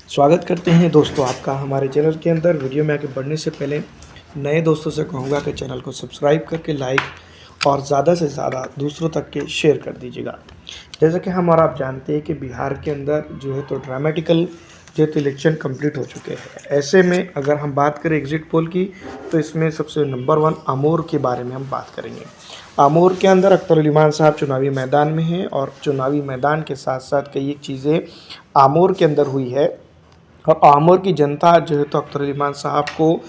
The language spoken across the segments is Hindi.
स्वागत करते हैं दोस्तों आपका हमारे चैनल के अंदर। वीडियो में आगे बढ़ने से पहले नए दोस्तों से कहूँगा कि चैनल को सब्सक्राइब करके लाइक और ज़्यादा से ज़्यादा दूसरों तक के शेयर कर दीजिएगा। जैसा कि हम और आप जानते हैं कि बिहार के अंदर जो है तो ड्रामेटिकल जो है तो इलेक्शन कंप्लीट हो चुके हैं। ऐसे में अगर हम बात करें एग्जिट पोल की, तो इसमें सबसे नंबर 1 आमोर के बारे में हम बात करेंगे। आमोर के अंदर अख्तर उल इमान साहब चुनावी मैदान में हैं और चुनावी मैदान के साथ साथ कई एक चीज़ें आमोर के अंदर हुई है और आमोर की जनता जो है तो अख्तर उल इमान साहब को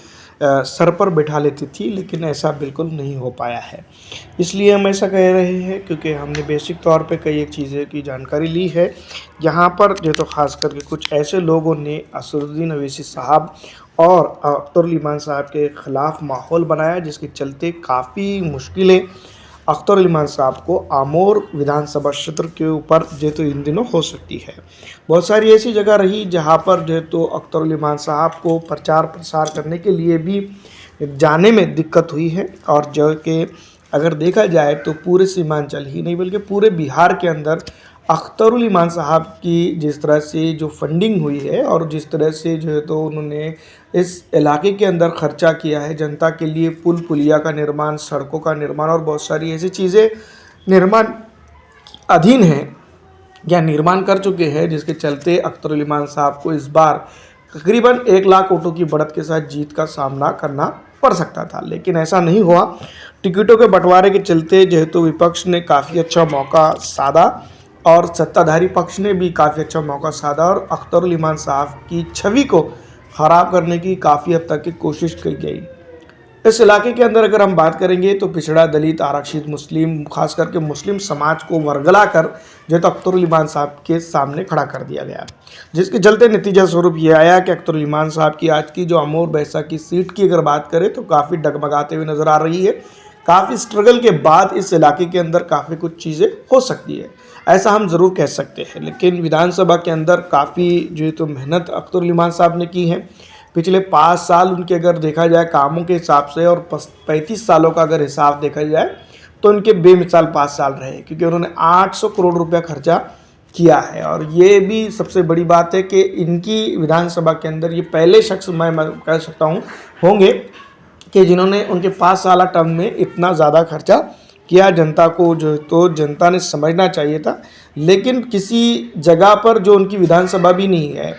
सर पर बैठा लेती थी, लेकिन ऐसा बिल्कुल नहीं हो पाया है। इसलिए हम ऐसा कह रहे हैं क्योंकि हमने बेसिक तौर पे कई एक चीज़ें की जानकारी ली है। यहाँ पर जो तो ख़ास करके कुछ ऐसे लोगों ने असदुद्दीन अवैसी साहब और अख्तर उल इमान साहब के ख़िलाफ़ माहौल बनाया, जिसके चलते काफ़ी मुश्किलें अख्तर उल इमान साहब को आमोर विधानसभा क्षेत्र के ऊपर जो तो इन दिनों हो सकती है। बहुत सारी ऐसी जगह रही जहां पर जो तो अख्तर उल इमान साहब को प्रचार प्रसार करने के लिए भी जाने में दिक्कत हुई है। और जो कि अगर देखा जाए तो पूरे सीमांचल ही नहीं बल्कि पूरे बिहार के अंदर अख्तर उल इमान साहब की जिस तरह से जो फंडिंग हुई है और जिस तरह से जो है तो उन्होंने इस इलाके के अंदर खर्चा किया है जनता के लिए, पुल पुलिया का निर्माण, सड़कों का निर्माण और बहुत सारी ऐसी चीज़ें निर्माण अधीन हैं या निर्माण कर चुके हैं, जिसके चलते अख्तर उल इमान साहब को इस बार तकरीबन 1 लाख वोटों की बढ़त के साथ जीत का सामना करना पड़ सकता था, लेकिन ऐसा नहीं हुआ। टिकटों के बंटवारे के चलते जो है तो विपक्ष ने काफ़ी अच्छा मौका साधा और सत्ताधारी पक्ष ने भी काफ़ी अच्छा मौका साधा और अख्तर उल इमान साहब की छवि को ख़राब करने की काफ़ी हद तक की कोशिश की गई। इस इलाके के अंदर अगर हम बात करेंगे तो पिछड़ा, दलित, आरक्षित, मुस्लिम, खास करके मुस्लिम समाज को वर्गला कर जो तो अख्तर उल इमान साहब के सामने खड़ा कर दिया गया, जिसके चलते नतीजा स्वरूप ये आया कि अख्तर उल इमान साहब की आज की जो आमोर बैसा की सीट की अगर बात करें तो काफ़ी डगमगाते हुए नज़र आ रही है। काफ़ी स्ट्रगल के बाद इस इलाके के अंदर काफ़ी कुछ चीज़ें हो सकती है, ऐसा हम ज़रूर कह सकते हैं। लेकिन विधानसभा के अंदर काफ़ी जो है तो मेहनत अख्तर उल इमान साहब ने की है। पिछले 5 साल उनके अगर देखा जाए कामों के हिसाब से और 35 सालों का अगर हिसाब देखा जाए तो उनके बेमिसाल 5 साल रहे, क्योंकि उन्होंने 800 करोड़ रुपया खर्चा किया है। और ये भी सबसे बड़ी बात है कि इनकी विधानसभा के अंदर ये पहले शख्स मैं कह सकता हूँ होंगे कि जिन्होंने उनके 5 साल टर्म में इतना ज़्यादा खर्चा किया। जनता को जो तो जनता ने समझना चाहिए था, लेकिन किसी जगह पर जो उनकी विधानसभा भी नहीं है,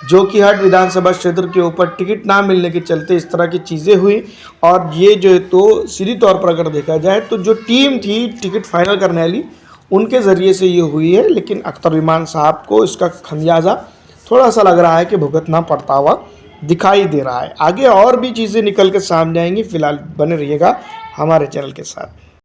जो कि हर विधानसभा क्षेत्र के ऊपर टिकट ना मिलने के चलते इस तरह की चीज़ें हुई। और ये जो है तो सीधी तौर पर अगर देखा जाए तो जो टीम थी टिकट फाइनल करने वाली, उनके ज़रिए से ये हुई है। लेकिन अख्तर उल इमान साहब को इसका खमियाजा थोड़ा सा लग रहा है कि भुगतना पड़ता हुआ दिखाई दे रहा है। आगे और भी चीज़ें निकल के सामने आएंगी। फिलहाल बने रहिएगा हमारे चैनल के साथ।